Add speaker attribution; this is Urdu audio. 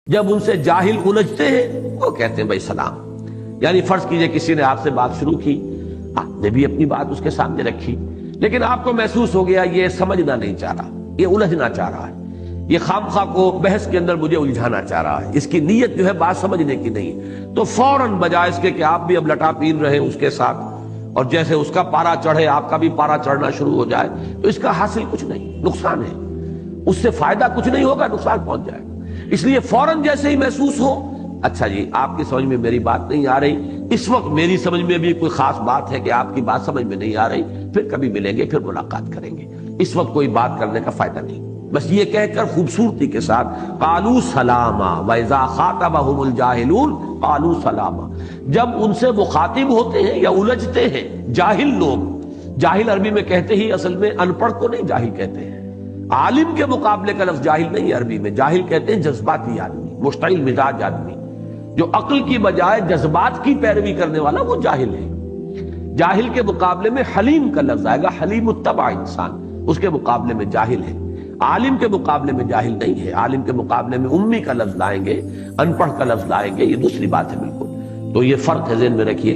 Speaker 1: جب ان سے جاہل الجھتے ہیں وہ کہتے ہیں بھائی سلام. یعنی فرض کیجئے کسی نے آپ سے بات شروع کی، آپ نے بھی اپنی بات اس کے سامنے رکھی، لیکن آپ کو محسوس ہو گیا یہ سمجھنا نہیں چاہ رہا، یہ الجھنا چاہ رہا ہے، یہ خامخواہ کو بحث کے اندر مجھے الجھانا چاہ رہا ہے، اس کی نیت جو ہے بات سمجھنے کی نہیں، تو فوراً بجائے اس کے کہ آپ بھی اب لٹا پیر رہے اس کے ساتھ اور جیسے اس کا پارا چڑھے آپ کا بھی پارا چڑھنا شروع ہو جائے، تو اس کا حاصل کچھ نہیں، نقصان ہے، اس سے فائدہ کچھ نہیں ہوگا، نقصان پہنچ جائے گا. اس لیے فوراً جیسے ہی محسوس ہو اچھا جی آپ کی سمجھ میں میری بات نہیں آ رہی، اس وقت میری سمجھ میں بھی کوئی خاص بات ہے کہ آپ کی بات سمجھ میں نہیں آ رہی، پھر کبھی ملیں گے، پھر ملاقات کریں گے، اس وقت کوئی بات کرنے کا فائدہ نہیں. بس یہ کہہ کر خوبصورتی کے ساتھ قالوا سلاما واذا خاطبهم الجاہلون قالوا سلاما. جب ان سے مخاطب ہوتے ہیں یا الجھتے ہیں جاہل لوگ، جاہل عربی میں کہتے ہی اصل میں ان پڑھ کو نہیں جاہل کہتے ہیں، عالم کے مقابلے کا لفظ جاہل نہیں ہے عربی میں، جاہل کہتے ہیں جذباتی آدمی، مشتعل مزاج آدمی، جو عقل کی بجائے جذبات کی پیروی کرنے والا وہ جاہل ہے. جاہل کے مقابلے میں حلیم کا لفظ آئے گا، حلیم الطبع انسان، اس کے مقابلے میں جاہل ہے. عالم کے مقابلے میں جاہل نہیں ہے، عالم کے مقابلے میں امی کا لفظ لائیں گے، ان پڑھ کا لفظ لائیں گے، یہ دوسری بات ہے بالکل. تو یہ فرق ہے ذہن میں رکھیے.